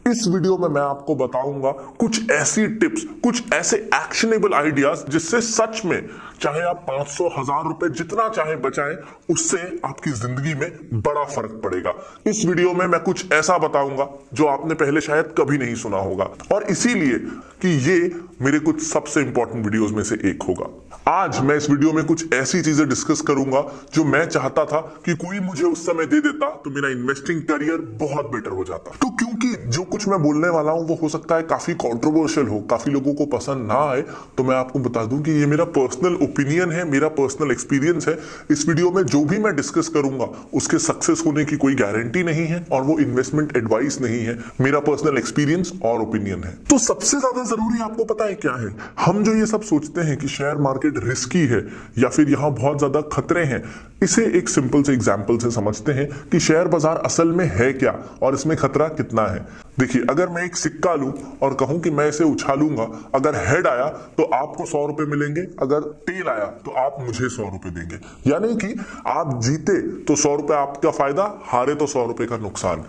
इस वीडियो में मैं आपको बताऊंगा कुछ ऐसी टिप्स, कुछ ऐसे एक्शनेबल आइडियाज जिससे सच में चाहे आप 500 1000 रुपए जितना चाहे बचाएं, उससे आपकी जिंदगी में बड़ा फर्क पड़ेगा। इस वीडियो में मैं कुछ ऐसा बताऊंगा जो आपने पहले शायद कभी नहीं सुना होगा, और इसीलिए कि ये मेरे कुछ सबसे इंपॉर्टेंट वीडियोस में से एक होगा। आज मैं इस वीडियो में कुछ ऐसी चीजें डिस्कस करूंगा जो मैं चाहता था कि कोई मुझे उस समय दे देता तो मेरा इन्वेस्टिंग करियर बहुत बेटर हो जाता। तो क्योंकि जो कुछ मैं बोलने वाला हूं वो हो सकता है काफी कंट्रोवर्शियल हो, काफी लोगों को पसंद ना आए, तो मैं आपको बता दूं कि ये मेरा पर्सनल ओपिनियन है, मेरा पर्सनल एक्सपीरियंस है। इस वीडियो में जो भी मैं डिस्कस करूंगा उसके सक्सेस होने की कोई गारंटी नहीं है और वो इन्वेस्टमेंट एडवाइस नहीं है, मेरा पर्सनल एक्सपीरियंस और ओपिनियन है। तो सबसे ज्यादा जरूरी आपको पता है क्या है? हम जो ये सब सोचते हैं कि शेयर मार्केट रिस्की है या फिर यहां बहुत ज्यादा खतरे हैं, इसे एक सिंपल से एग्जांपल से समझते हैं कि शेयर बाजार असल में है क्या और इसमें खतरा कितना है। देखिए, अगर मैं एक सिक्का लूं और कहूं कि मैं इसे उछालूंगा, अगर हेड आया तो आपको 100 रुपए मिलेंगे, अगर टेल आया तो आप मुझे 100 रुपए देंगे। यानी कि आप जीते तो 100 रुपए आपका फायदा, हारे तो 100 रुपए का नुकसान।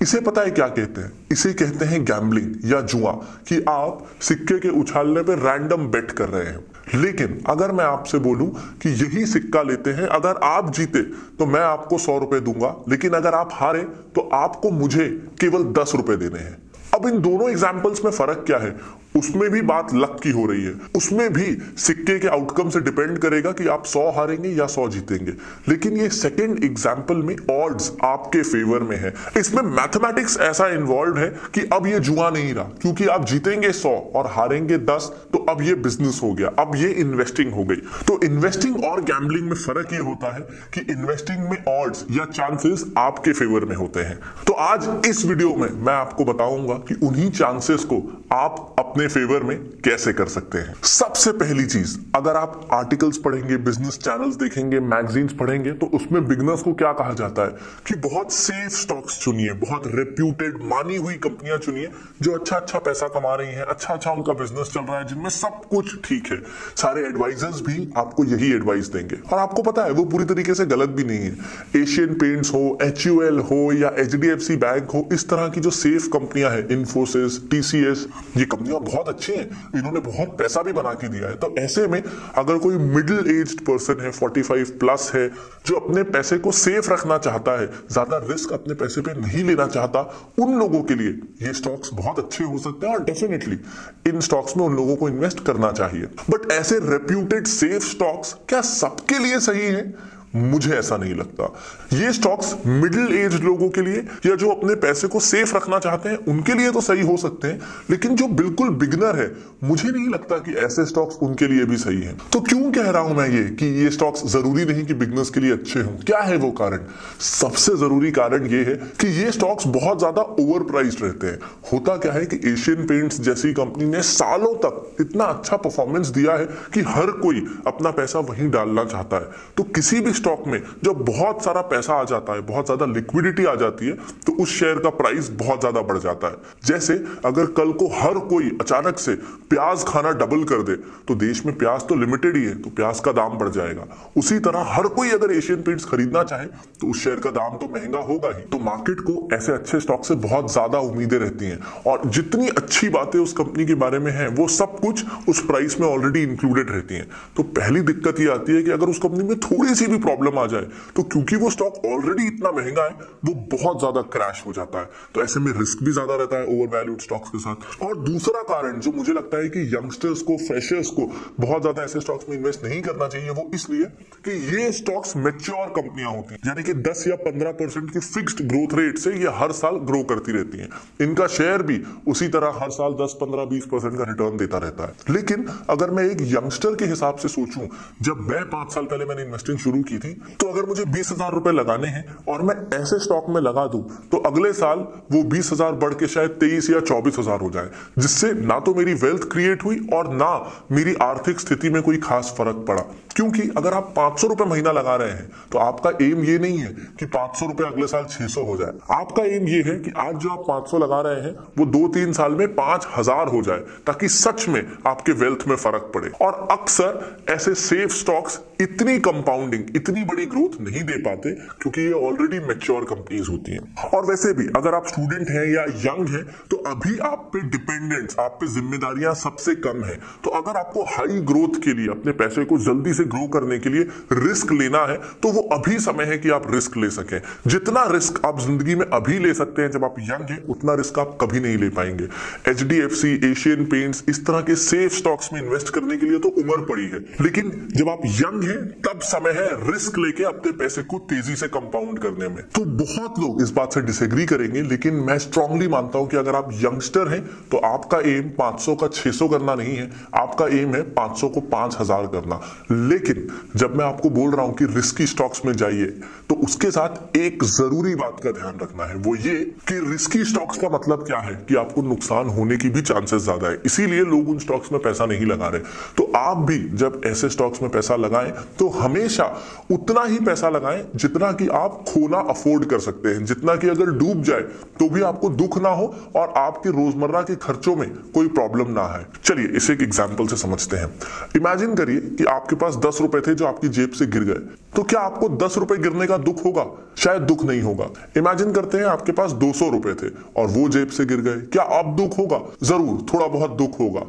इसे पता है क्या कहते हैं? इसे कहते हैं गैम्बलिंग या जुआ, कि आप सिक्के के उछालने पे रैंडम बेट कर रहे हैं। लेकिन अगर मैं आपसे बोलूं कि यही सिक्का लेते हैं, अगर आप जीते तो मैं आपको 100 रुपए दूंगा, लेकिन अगर आप हारे तो आपको मुझे केवल 10 रुपए देने हैं। अब इन दोनों एग्जाम्पल्स में फर्क क्या है? उसमें भी बात लक की हो रही है, उसमें भी सिक्के के आउटकम से डिपेंड करेगा कि आप 100 हारेंगे या 100 जीतेंगे। लेकिन ये सेकंड एग्जाम्पल में ऑड्स आपके फेवर में है। इसमें मैथमेटिक्स ऐसा इन्वॉल्व है कि अब ये जुआ नहीं रहा, क्योंकि आप जीतेंगे 100 और हारेंगे 10, तो अब ये बिजनेस हो गया, अब ये इन्वेस्टिंग हो गई। तो इन्वेस्टिंग और गैम्बलिंग में फर्क ये होता है कि इन्वेस्टिंग में ऑड्स या चांसेस आपके फेवर में होते हैं। तो आज इस वीडियो में मैं आपको बताऊंगा कि उन्हीं चांसेस को आप अपने फेवर में कैसे कर सकते हैं। सबसे पहली चीज, अगर आप आर्टिकल्स पढ़ेंगे, बिजनेस चैनल्स देखेंगे, मैगजीन्स पढ़ेंगे, तो उसमें बिगनर्स को क्या कहा जाता है कि बहुत सेफ स्टॉक्स चुनिए, बहुत रेप्यूटेड मानी हुई कंपनियां चुनिए जो अच्छा पैसा कमा रही हैं, अच्छा उनका बिजनेस चल रहा है, जिनमें सब कुछ ठीक है। सारे एडवाइजर्स भी आपको यही एडवाइस देंगे और आपको पता है वो पूरी तरीके से गलत भी नहीं है। एशियन पेंट्स हो, HUL हो या HDFC बैंक हो, इस तरह की जो सेफ कंपनियां हैं, इन्फोसिस, TCS, ये कंपनियां बहुत अच्छी हैं, इन्होंने बहुत पैसा भी बना के दिया है। तो ऐसे में अगर कोई मिडिल एज्ड पर्सन है, 45 प्लस है, जो अपने पैसे को सेफ रखना चाहता है, ज्यादा रिस्क अपने पैसे पे नहीं लेना चाहता, उन लोगों के लिए ये स्टॉक्स बहुत अच्छे हो सकते हैं और डेफिनेटली इन स्टॉक्स में उन लोगों को इन्वेस्ट करना चाहिए। बट ऐसे रेप्यूटेड सेफ स्टॉक्स क्या सबके लिए सही है? मुझे ऐसा नहीं लगता। ये स्टॉक्स मिडिल एज लोगों के लिए या जो अपने पैसे को सेफ रखना चाहते हैं उनके लिए तो सही हो सकते हैं, लेकिन जो बिल्कुल बिगनर है, मुझे नहीं लगता कि ऐसे स्टॉक्स उनके लिए भी सही हैं। तो क्यों कह रहा हूं मैं ये कि ये स्टॉक्स जरूरी नहीं कि बिगनर्स के लिए अच्छे हों? क्या है वो कारण? सबसे जरूरी कारण ये है कि ये स्टॉक्स बहुत ज्यादा ओवर प्राइस्ड रहते हैं। होता क्या है कि एशियन पेंट्स जैसी कंपनी ने सालों तक इतना अच्छा परफॉर्मेंस दिया है कि हर कोई अपना पैसा वहीं डालना चाहता है। तो किसी भी स्टॉक में जब बहुत सारा पैसा आ जाता है, बहुत ज्यादा लिक्विडिटी आ जाती है, तो उस शेयर का प्राइस बहुत ज्यादा बढ़ जाता है। जैसे अगर कल को हर कोई अचानक से प्याज खाना डबल कर दे, तो देश में प्याज तो लिमिटेड ही है, तो प्याज का दाम बढ़ जाएगा। उसी तरह हर कोई अगर एशियन पेंट्स खरीदना चाहे तो उस शेयर का दाम तो महंगा होगा ही। तो मार्केट को ऐसे अच्छे स्टॉक से बहुत ज्यादा उम्मीदें रहती हैं, और जितनी अच्छी बातें उस कंपनी के बारे में है वो सब कुछ उस प्राइस में ऑलरेडी इंक्लूडेड रहती हैं। तो पहली दिक्कत ये आती है कि अगर उस कंपनी में थोड़ी सी भी प्रॉब्लम आ जाए, तो क्योंकि वो स्टॉक ऑलरेडी इतना महंगा है, वो बहुत ज्यादा क्रैश हो जाता है। तो ऐसे में रिस्क भी ज्यादा रहता है ओवर वैल्यूड स्टॉक्स के साथ। और दूसरा कारण जो मुझे लगता है कि यंगस्टर्स को, फ्रेशर्स को बहुत ज्यादा ऐसे स्टॉक्स में इन्वेस्ट नहीं करना चाहिए, वो इसलिए कि ये स्टॉक्स मैच्योर कंपनियां होती हैं, यानी कि 10 या 15% की फिक्स्ड ग्रोथ रेट से ये हर साल ग्रो करती रहती हैं। इनका शेयर भी उसी तरह हर साल 10, 15, 20% का रिटर्न देता रहता है। लेकिन अगर मैं एक यंगस्टर के हिसाब से सोचूं, जब मैं 5 साल पहले मैंने इन्वेस्टिंग शुरू की थी, तो अगर मुझे 20,000 रुपए लगाने हैं और मैं ऐसे स्टॉक में लगा दूं, तो अगले साल वो 20,000 बढ़ के शायद 23 या 24,000 हो जाए, जिससे ना तो मेरी वेल्थ क्रिएट हुई और ना मेरी आर्थिक स्थिति में कोई खास फर्क पड़ा। क्योंकि अगर आप 500 रुपए महीना लगा रहे हैं तो आपका एम ये नहीं है कि 500 रुपए अगले साल 600 हो जाए। आपका एम ये है कि आज जो आप 500 लगा रहे हैं वो 2-3 साल में 5000 हो जाए, ताकि सच में आपके वेल्थ में फर्क पड़े। और अक्सर ऐसे सेफ स्टॉक्स इतनी कंपाउंडिंग, इतनी बड़ी ग्रोथ नहीं दे पाते, क्योंकि ये ऑलरेडी मैच्योर कंपनीज होती हैं। और वैसे भी अगर आप स्टूडेंट हैं या यंग हैं तो अभी आप पे डिपेंडेंट्स, आप पे जिम्मेदारियां सबसे कम है। तो अगर आपको हाई ग्रोथ के लिए, अपने पैसे को जल्दी से ग्रो करने के लिए रिस्क लेना है तो वो अभी समय है कि आप रिस्क ले सकें। जितना रिस्क आप जिंदगी में अभी ले सकते हैं जब आप यंग हैं, उतना रिस्क आप कभी नहीं ले पाएंगे। HDFC, एशियन पेंट्स, इस तरह के सेफ स्टॉक्स में इन्वेस्ट करने के लिए तो उम्र पड़ी है, लेकिन जब आप यंग हैं तब समय है रिस्क लेके अपने पैसे को तेजी से कंपाउंड करने में। तो बहुत लोग इस बात से डिसएग्री करेंगे, लेकिन मैं स्ट्रांगली मानता हूं कि अगर आप यंगस्टर हैं तो आपका एम 500 का 600 करना नहीं है, आपका एम है 500 को 5000 करना। लेकिन जब मैं आपको बोल रहा हूं कि रिस्की स्टॉक्स में जाइए, तो उसके साथ एक जरूरी बात का ध्यान रखना है, वो ये कि रिस्की स्टॉक्स का मतलब क्या है कि आपको नुकसान होने की भी चांसेस ज्यादा है, इसीलिए लोग उन स्टॉक्स में पैसा नहीं लगा रहे। तो आप भी जब ऐसे स्टॉक्स में पैसा लगाएं तो हमेशा उतना ही पैसा लगाएं जितना कि आप खोना अफोर्ड कर सकते हैं, जितना कि अगर डूब जाए तो भी आपको दुख ना हो और आपके रोजमर्रा के खर्चों में कोई प्रॉब्लम ना आए। चलिए इसे एक एग्जांपल से समझते हैं। इमेजिन करिए कि आपके पास 10 रुपए थे जो आपकी जेब से गिर गए, तो क्या आपको 10 रुपए गिरने का दुख होगा? शायद दुख नहीं होगा। इमेजिन करते हैं आपके पास 200 रुपए थे और वो जेब से गिर गए, क्या अब दुख होगा? जरूर थोड़ा बहुत दुख होगा।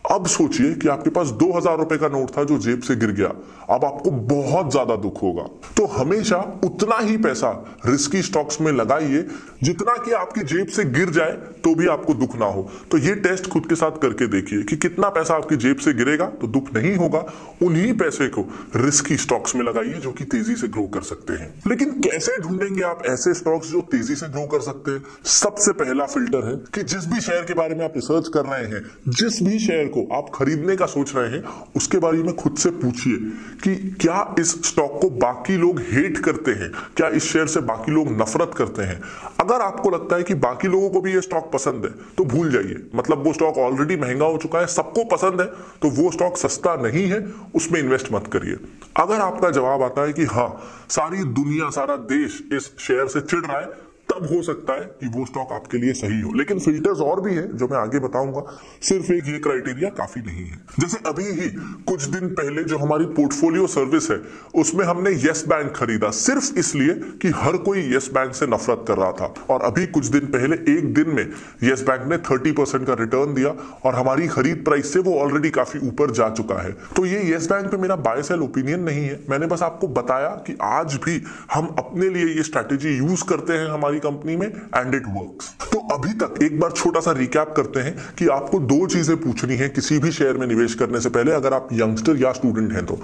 अब सोचिए कि आपके पास 2000 रुपए का नोट था जो जेब से गिर गया, अब आपको बहुत ज्यादा दुख होगा। तो हमेशा उतना ही पैसा रिस्की स्टॉक्स में लगाइए जितना कि आपकी जेब से गिर जाए तो भी आपको दुख ना हो। तो ये टेस्ट खुद के साथ करके देखिए कि कितना पैसा आपकी जेब से गिरेगा तो दुख नहीं होगा। उन्हीं पैसे को रिस्की स्टॉक्स में लगाइए जो कि तेजी से ग्रो कर सकते हैं। लेकिन कैसे ढूंढेंगे आप ऐसे स्टॉक्स जो तेजी से ग्रो कर सकते हैं? सबसे पहला फिल्टर है कि जिस भी शेयर के बारे में आप रिसर्च कर रहे हैं, जिस भी शेयर को आप खरीदने का सोच रहे हैं, उसके बारे में खुद से पूछिए कि क्या इस स्टॉक को बाकी लोग हेट करते हैं, क्या इस शेयर से बाकी लोग नफरत करते हैं। अगर आपको लगता है कि बाकी लोगों को भी ये स्टॉक पसंद है तो भूल जाइए, मतलब वो स्टॉक ऑलरेडी महंगा हो चुका है, सबको पसंद है, तो वो स्टॉक सस्ता नहीं है, उसमें इन्वेस्ट मत करिए। अगर आपका जवाब आता है कि हाँ, सारी दुनिया, सारा देश इस शेयर से चिढ़ रहा है, तब हो सकता है कि वो स्टॉक आपके लिए सही हो। लेकिन फिल्टर्स और भी हैं जो मैं आगे बताऊंगा, सिर्फ एक ये क्राइटेरिया काफी नहीं है। जैसे अभी ही कुछ दिन पहले जो हमारी पोर्टफोलियो सर्विस है उसमें हमने येस बैंक खरीदा, सिर्फ इसलिए कि हर कोई येस बैंक से नफरत कर रहा था। और अभी कुछ दिन पहले एक दिन में येस बैंक ने 30% का रिटर्न दिया और हमारी खरीद प्राइस से वो ऑलरेडी काफी ऊपर जा चुका है। तो ये येस बैंक पे मेरा बाय सेल ओपिनियन नहीं है, मैंने बस आपको बताया कि आज भी हम अपने लिए ये स्ट्रैटेजी यूज करते हैं हमारी कंपनी में, एंड इट वर्क्स। तो अभी तक एक बार छोटा सा रिकैप करते हैं कि आपको 2 चीजें पूछनी है किसी भी शेयर में निवेश करने से पहले, अगर आप यंगस्टर या स्टूडेंट हैं तो।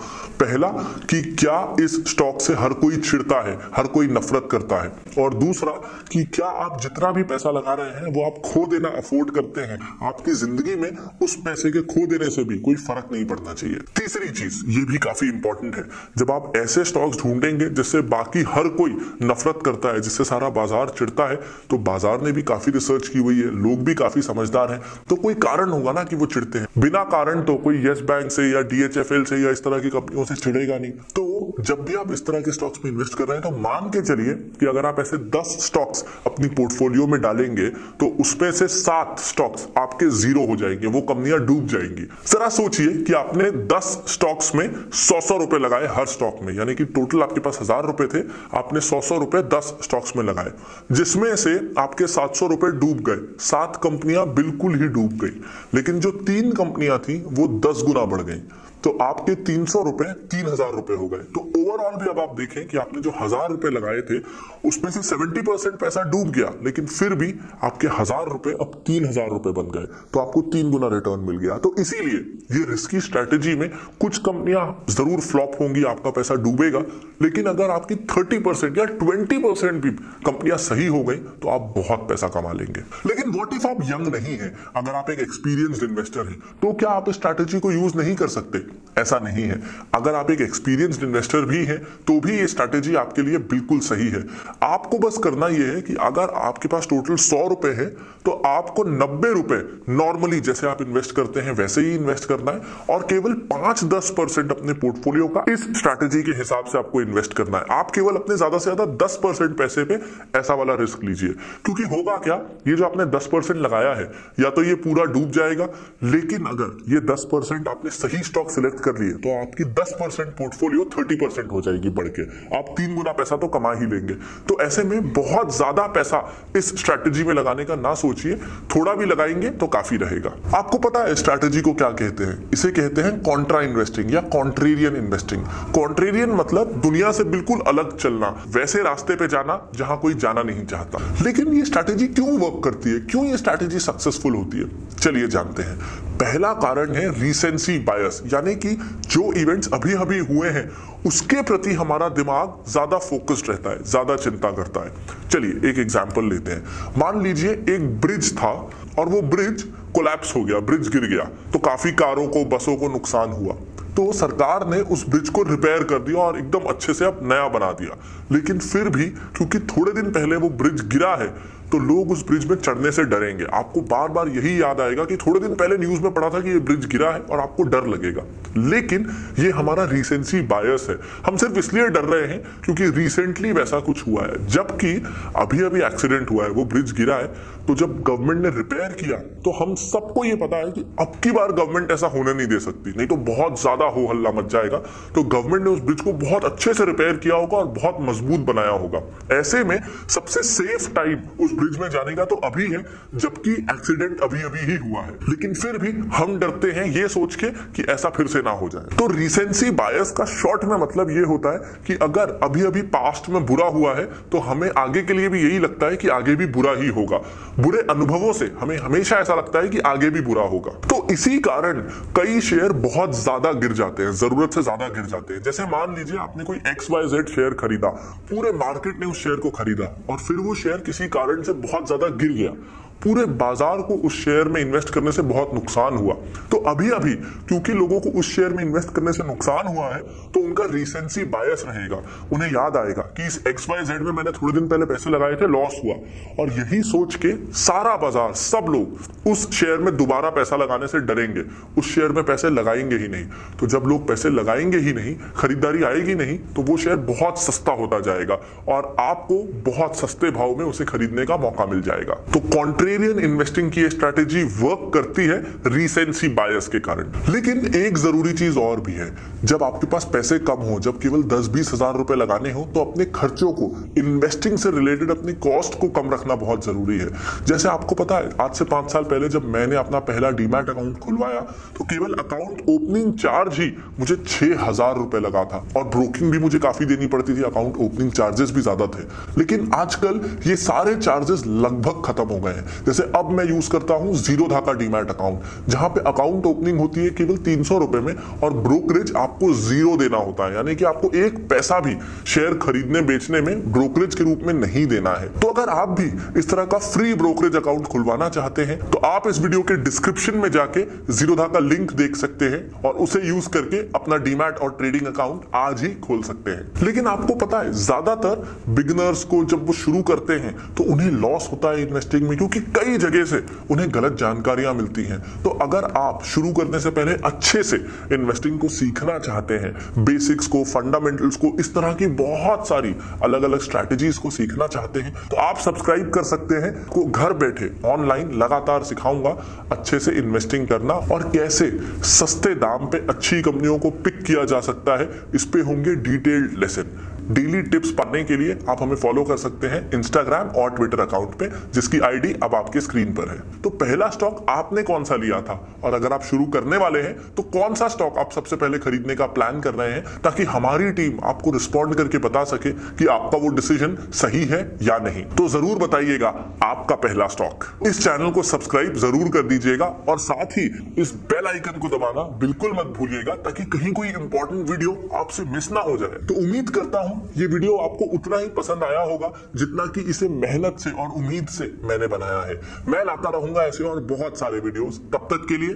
पहला कि क्या इस स्टॉक से हर कोई चिढ़ता है, हर कोई नफरत करता है, और दूसरा कि क्या आप जितना भी पैसा लगा रहे हैं वो आप खो देना अफोर्ड करते हैं, आपकी जिंदगी में उस पैसे के खो देने से भी कोई फर्क नहीं पड़ना चाहिए। तीसरी चीज, ये भी काफी इंपॉर्टेंट है, जब आप ऐसे स्टॉक्स ढूंढेंगे जिससे बाकी हर कोई नफरत करता है, जिससे सारा बाजार चिढ़ता है, तो बाजार ने भी काफी रिसर्च की हुई है, लोग भी काफी समझदार हैं, तो कोई कारण होगा ना कि वो चिढ़ते हैं। बिना कारण तो कोई येस बैंक से या DHFL से या इस तरह की कंपनियों से चिढ़ेगा नहीं। तो जब भी आप इस तरह के स्टॉक्स में इन्वेस्ट कर रहे हैं तो मान के चलिए कि अगर आप ऐसे 10 स्टॉक्स अपनी पोर्टफोलियो में डालेंगे तो उसमें से 7 स्टॉक्स आपके जीरो हो जाएंगे, वो कंपनियां डूब जाएंगी। जरा सोचिए कि आपने 10 स्टॉक्स में 100 रुपए लगाए हर स्टॉक में, यानी कि टोटल आपके पास 1000 रुपए थे, आपने 100 रुपए 10 स्टॉक्स में लगाए, जिसमें से आपके 700 रुपए डूब गए। 7 कंपनियां बिल्कुल ही डूब गई, लेकिन जो 3 कंपनियां थी वो 10 गुना बढ़ गई, तो आपके 300 रुपए 3000 रुपए हो गए। तो ओवरऑल भी अब आप देखें कि आपने जो 1000 रुपए लगाए थे उसमें से 70% पैसा डूब गया, लेकिन फिर भी आपके 1000 रुपए अब 3000 रुपए बन गए, तो आपको 3 गुना रिटर्न मिल गया। तो इसीलिए ये रिस्की स्ट्रैटेजी में कुछ कंपनियां जरूर फ्लॉप होंगी, आपका पैसा डूबेगा, लेकिन अगर आपकी 30% या 20% भी कंपनियां सही हो गई तो आप बहुत पैसा कमा लेंगे। लेकिन व्हाट इफ आप यंग नहीं है, अगर आप एक एक्सपीरियंस्ड इन्वेस्टर हैं, तो क्या आप इस स्ट्रैटेजी को यूज नहीं कर सकते? ऐसा नहीं है। अगर आप एक एक्सपीरियंस्ड इन्वेस्टर भी हैं तो भी ये स्ट्रैटेजी आपके लिए बिल्कुल सही है। आपको बस करना ये है कि अगर आपके पास टोटल 100 रुपए है तो आपको 90 रुपए नॉर्मली जैसे आप इन्वेस्ट करते हैं वैसे ही इन्वेस्ट करना है और केवल 5-10% अपने पोर्टफोलियो का इस स्ट्रैटेजी के हिसाब से आपको इन्वेस्ट करना है। आप केवल अपने ज्यादा से ज्यादा 10% पैसे पे ऐसा वाला रिस्क लीजिए, क्योंकि होगा क्या, ये जो आपने 10% लगाया है या तो ये पूरा डूब जाएगा, लेकिन अगर ये 10% आपने सही स्टॉक सिलेक्ट कर लिए तो आपकी 10% पोर्टफोलियो 30% हो जाएगी बढ़ के, आप 3 गुना पैसा तो कमा ही लेंगे। तो ऐसे में बहुत ज्यादा पैसा इस स्ट्रैटेजी में लगाने का ना सोचिए, थोड़ा भी लगाएंगे तो काफी रहेगा। आपको पता है स्ट्रैटेजी को क्या कहते हैं? इसे कहते हैं कॉन्ट्रा इन्वेस्टिंग या कॉन्ट्रेरियन इन्वेस्टिंग। कॉन्ट्रेरियन मतलब दुनिया से बिल्कुल अलग चलना, वैसे रास्ते पे जाना जहां कोई जाना नहीं चाहता। लेकिन ये स्ट्रैटेजी क्यों वर्क करती है, क्यों ये स्ट्रैटेजी सक्सेसफुल होती है, चलिए जानते हैं। पहला कारण है रीसेंसी बायस, यानी कि जो इवेंट्स अभी अभी हुए हैं उसके प्रति हमारा दिमाग ज्यादा फोकस्ड रहता है, ज्यादा चिंता करता है। चलिए एक एग्जांपल लेते हैं। मान लीजिए एक ब्रिज था और वो ब्रिज कोलैप्स हो गया, ब्रिज गिर गया, तो काफी कारों को, बसों को नुकसान हुआ। तो सरकार ने उस ब्रिज को रिपेयर कर दिया और एकदम अच्छे से अब नया बना दिया। लेकिन फिर भी क्योंकि थोड़े दिन पहले वो ब्रिज गिरा है तो लोग उस ब्रिज में चढ़ने से डरेंगे। आपको बार बार यही याद आएगा कि थोड़े दिन पहले न्यूज में पढ़ा था कि ये ब्रिज गिरा है और आपको डर लगेगा। लेकिन ये हमारा रीसेंसी बायस है, हम सिर्फ इसलिए डर रहे हैं क्योंकि रिसेंटली वैसा कुछ हुआ है। जबकि अभी अभी एक्सीडेंट हुआ है, वो ब्रिज गिरा है, तो जब गवर्नमेंट ने रिपेयर किया तो हम सबको ये पता है कि अब की बार गवर्नमेंट ऐसा होने नहीं दे सकती, नहीं तो बहुत ज्यादा हो हल्ला मच जाएगा। तो गवर्नमेंट ने उस ब्रिज को बहुत अच्छे से रिपेयर किया होगा और बहुत मजबूत बनाया होगा। ऐसे में सबसे सेफ टाइम उस ब्रिज में जाने का तो अभी है, जबकि एक्सीडेंट अभी अभी ही हुआ है। लेकिन फिर भी हम डरते हैं ये सोच के कि ऐसा फिर से ना हो जाए। तो रीसेंसी बायस का शॉर्ट में मतलब ये होता है कि अगर अभी अभी पास्ट में बुरा हुआ है तो हमें आगे के लिए भी यही लगता है कि आगे भी बुरा ही होगा। बुरे अनुभवों से हमें हमेशा ऐसा लगता है कि आगे भी बुरा होगा। तो इसी कारण कई शेयर बहुत ज्यादा गिर जाते हैं, जरूरत से ज्यादा गिर जाते हैं। जैसे मान लीजिए आपने कोई XYZ शेयर खरीदा, पूरे मार्केट ने उस शेयर को खरीदा और फिर वो शेयर किसी कारण से बहुत ज्यादा गिर गया, पूरे बाजार को उस शेयर में इन्वेस्ट करने से बहुत नुकसान हुआ। तो अभी अभी क्योंकि लोगों को उस शेयर में इन्वेस्ट करने से नुकसान हुआ है तो उनका रीसेंसी बायस रहेगा। उन्हें याद आएगा कि इस XYZ में मैंने थोड़े दिन पहले पैसे लगाए थे, लॉस हुआ, और यही सोच के सारा बाजार, सब लोग उस शेयर में दोबारा पैसा लगाने से डरेंगे, उस शेयर में पैसे लगाएंगे ही नहीं। तो जब लोग पैसे लगाएंगे ही नहीं, खरीदारी आएगी नहीं, तो वो शेयर बहुत सस्ता होता जाएगा और आपको बहुत सस्ते भाव में उसे खरीदने का मौका मिल जाएगा। तो कॉन्ट्रेरियन इन्वेस्टिंग की स्ट्रैटेजी वर्क करती है रीसेंसी बायस के कारण। लेकिन एक जरूरी चीज और भी है, जब आपके पास पैसे कम हो, जब केवल 10-20 हजार रुपए लगाने हो, तो अपने खर्चों को, इन्वेस्टिंग से रिलेटेड अपनी कॉस्ट को कम रखना बहुत जरूरी है। जैसे आपको पता है आज से 5 साल पहले जब मैंने अपना पहला डीमैट अकाउंट खुलवाया तो केवल अकाउंट ओपनिंग चार्ज ही मुझे 6,000 रुपए लगा था और ब्रोकिंग भी मुझे काफी देनी पड़ती थी, अकाउंट ओपनिंग चार्जेस भी ज्यादा थे। लेकिन आजकल ये सारे चार्जेस लगभग खत्म हो गए हैं। जैसे अब मैं यूज करता हूं जीरोधा का डीमैट अकाउंट, जहां पे अकाउंट ओपनिंग होती है केवल 300 रुपए में और ब्रोकरेज आपको 0 देना होता है, यानी कि आपको 1 पैसा भी शेयर खरीदने बेचने में ब्रोकरेज के रूप में नहीं देना है। तो अगर आप भी इस तरह का फ्री ब्रोकरेज अकाउंट खुलवाना चाहते हैं तो आप इस वीडियो के डिस्क्रिप्शन में जाके जीरोधा का लिंक देख सकते हैं और उसे यूज करके अपना डीमैट और ट्रेडिंग अकाउंट आज ही खोल सकते हैं। लेकिन आपको पता है ज्यादातर बिगिनर्स को जब वो शुरू करते हैं तो उन्हें लॉस होता है इन्वेस्टिंग में, क्योंकि कई जगह से उन्हें गलत जानकारियां मिलती हैं। तो अगर आप शुरू करने से पहले अच्छे से इन्वेस्टिंग को सीखना चाहते हैं, बेसिक्स को, फंडामेंटल्स को, इस तरह की बहुत सारी अलग अलग स्ट्रैटेजीज को सीखना चाहते हैं, तो आप सब्सक्राइब कर सकते हैं। को घर बैठे ऑनलाइन लगातार सिखाऊंगा अच्छे से इन्वेस्टिंग करना और कैसे सस्ते दाम पे अच्छी कंपनियों को पिक किया जा सकता है। इस पे होंगे डिटेल्ड लेसन। डेली टिप्स पाने के लिए आप हमें फॉलो कर सकते हैं इंस्टाग्राम और ट्विटर अकाउंट पे, जिसकी आईडी अब आपके स्क्रीन पर है। तो पहला स्टॉक आपने कौन सा लिया था, और अगर आप शुरू करने वाले हैं तो कौन सा स्टॉक आप सबसे पहले खरीदने का प्लान कर रहे हैं, ताकि हमारी टीम आपको रिस्पॉन्ड करके बता सके कि आपका वो डिसीजन सही है या नहीं। तो जरूर बताइएगा आपका पहला स्टॉक। इस चैनल को सब्सक्राइब जरूर कर दीजिएगा और साथ ही इस बेल आइकन को दबाना बिल्कुल मत भूलिएगा, ताकि कहीं कोई इंपॉर्टेंट वीडियो आपसे मिस ना हो जाए। तो उम्मीद करता हूं ये वीडियो आपको उतना ही पसंद आया होगा जितना कि इसे मेहनत से और उम्मीद से मैंने बनाया है। मैं लाता रहूंगा ऐसे और बहुत सारे वीडियोस। तब तक के लिए